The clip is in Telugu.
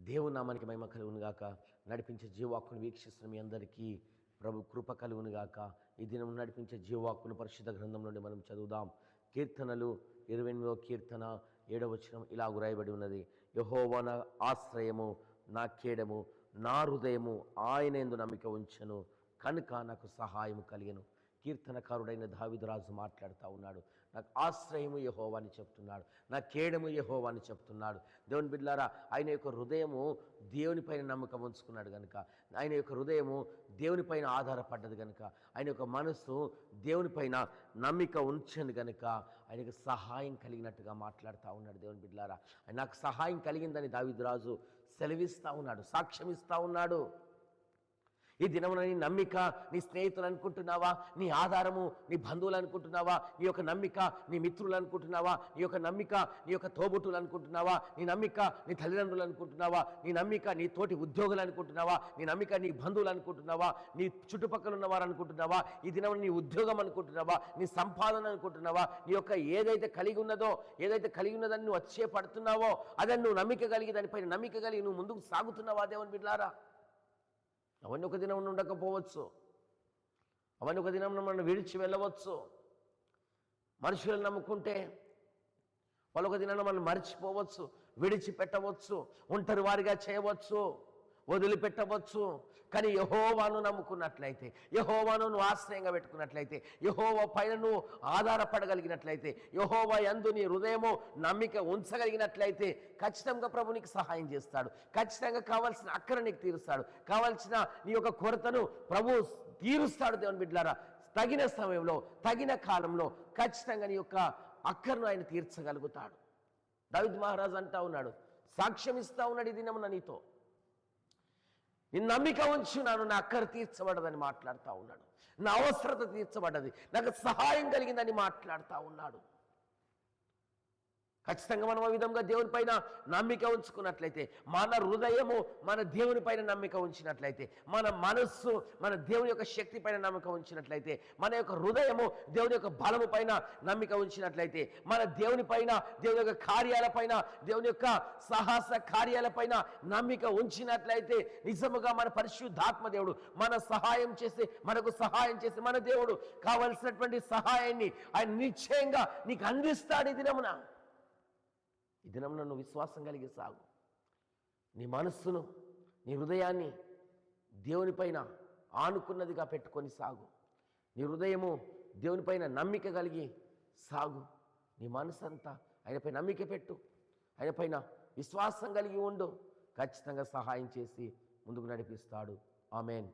దేవుని నామానికి మహిమ కలుగునుగాక. నడిపించే జీవాక్కును వీక్షిస్తున్న మీ అందరికీ ప్రభు కృప కలుగునుగాక. ఈ దినం నడిపించే జీవాక్కును పరిశుద్ధ గ్రంథం నుండి మనం చదువుదాం. కీర్తనలు 28వ కీర్తన 7వ వచనం ఇలా రాయబడి ఉన్నది. యెహోవా నా ఆశ్రయము, నా కేడము, నా హృదయము ఆయనందు నమ్మిక ఉంచెను కనుక నాకు సహాయము కలిగెను. కీర్తనకారుడైన దావీదు రాజు మాట్లాడుతూ ఉన్నాడు. నాకు ఆశ్రయము యెహోవా అని చెప్తున్నాడు, నా కేడము యెహోవా అని చెప్తున్నాడు. దేవుని బిడ్డలారా, ఆయన యొక్క హృదయము దేవునిపైన నమ్మకం ఉంచుకున్నాడు కనుక, ఆయన యొక్క హృదయము దేవునిపైన ఆధారపడ్డది కనుక, ఆయన యొక్క మనసు దేవునిపైన నమ్మిక ఉంచండి కనుక ఆయనకు సహాయం కలిగినట్టుగా మాట్లాడుతూ ఉన్నాడు. దేవుని బిడ్డలారా, నాకు సహాయం కలిగిందని దావీదు రాజు సెలవిస్తూ ఉన్నాడు, సాక్ష్యం ఇస్తూ ఉన్నాడు. ఈ దినమున నీ నమ్మిక నీ స్నేహితులు అనుకుంటున్నావా? నీ ఆధారము నీ బంధువులు అనుకుంటున్నావా? నీ యొక్క నమ్మిక నీ మిత్రులు అనుకుంటున్నావా? నీ యొక్క నమ్మిక నీ యొక్క తోబుట్టులు అనుకుంటున్నావా? నీ నమ్మిక నీ తల్లిదండ్రులు అనుకుంటున్నావా? నీ నమ్మిక నీ తోటి ఉద్యోగులు అనుకుంటున్నావా? నీ నమ్మిక నీ బంధువులు అనుకుంటున్నావా? నీ చుట్టుపక్కల ఉన్నవారు అనుకుంటున్నావా? ఈ దినమున నీ ఉద్యోగం అనుకుంటున్నావా? నీ సంపాదన అనుకుంటున్నావా? నీ యొక్క ఏదైతే కలిగి ఉన్నదో, ఏదైతే కలిగి ఉన్నదని నువ్వు వచ్చేపడుతున్నావో అదని నువ్వు నమ్మిక కలిగి, దానిపైన నమ్మిక కలిగి నువ్వు ముందుకు సాగుతున్నావా? దేవుని బిడ్డలారా, అవన్నీ ఒక దినం ఉండకపోవచ్చు, అవన్నీ ఒక దినం మనం విడిచి వెళ్ళవచ్చు. మనుషులను నమ్ముకుంటే వాళ్ళు ఒక దినాన్ని మనం మర్చిపోవచ్చు, విడిచిపెట్టవచ్చు, ఒంటరి వారిగా చేయవచ్చు, వదిలిపెట్టవచ్చు. కానీ యెహోవాను నమ్ముకున్నట్లయితే, యెహోవాను నువ్వు ఆశ్రయంగా పెట్టుకున్నట్లయితే, యెహోవా పైన నువ్వు ఆధారపడగలిగినట్లయితే, యెహోవా యందు నీ హృదయము నమ్మిక ఉంచగలిగినట్లయితే ఖచ్చితంగా ప్రభు నీకు సహాయం చేస్తాడు. ఖచ్చితంగా కావాల్సిన అక్కర నీకు తీరుస్తాడు. కావాల్సిన నీ యొక్క కొరతను ప్రభు తీరుస్తాడు. దేవుని బిడ్డలారా, తగిన సమయంలో తగిన కాలంలో ఖచ్చితంగా నీ యొక్క అక్కరను ఆయన తీర్చగలుగుతాడు. దావీదు మహారాజు అంటా ఉన్నాడు, సాక్ష్యం ఇస్తా ఉన్నాడు, ఈ దినమున నీతో నేను నమ్మిక ఉంచున్నాను, నా అక్కర తీర్చబడదని మాట్లాడుతూ ఉన్నాడు. నా అవసరత తీర్చబడ్డది, నాకు సహాయం కలిగిందని మాట్లాడుతూ ఉన్నాడు. ఖచ్చితంగా మనం ఆ విధంగా దేవునిపైన నమ్మిక ఉంచుకున్నట్లయితే, మన హృదయము మన దేవునిపైన నమ్మిక ఉంచినట్లయితే, మన మనస్సు మన దేవుని యొక్క శక్తి పైన నమ్మిక ఉంచినట్లయితే, మన యొక్క హృదయము దేవుని యొక్క బలము పైన నమ్మిక ఉంచినట్లయితే, మన దేవుని పైన, దేవుని యొక్క కార్యాలపైన, దేవుని యొక్క సాహస కార్యాలపైన నమ్మిక ఉంచినట్లయితే నిజముగా మన పరిశుద్ధాత్మ దేవుడు మనకు సహాయం చేసి మన దేవుడు కావలసినటువంటి సహాయాన్ని ఆయన నిశ్చయంగా నీకు అందిస్తాడు. ఈ దినమున నువ్వు విశ్వాసం కలిగి సాగు. నీ మనస్సును, నీ హృదయాన్ని దేవునిపైన ఆనుకున్నదిగా పెట్టుకొని సాగు. నీ హృదయము దేవునిపైన నమ్మిక కలిగి సాగు. నీ మనసు అంతా ఆయనపై నమ్మిక పెట్టు, ఆయనపైన విశ్వాసం కలిగి ఉండు. ఖచ్చితంగా సహాయం చేసి ముందుకు నడిపిస్తాడు. ఆమేన్.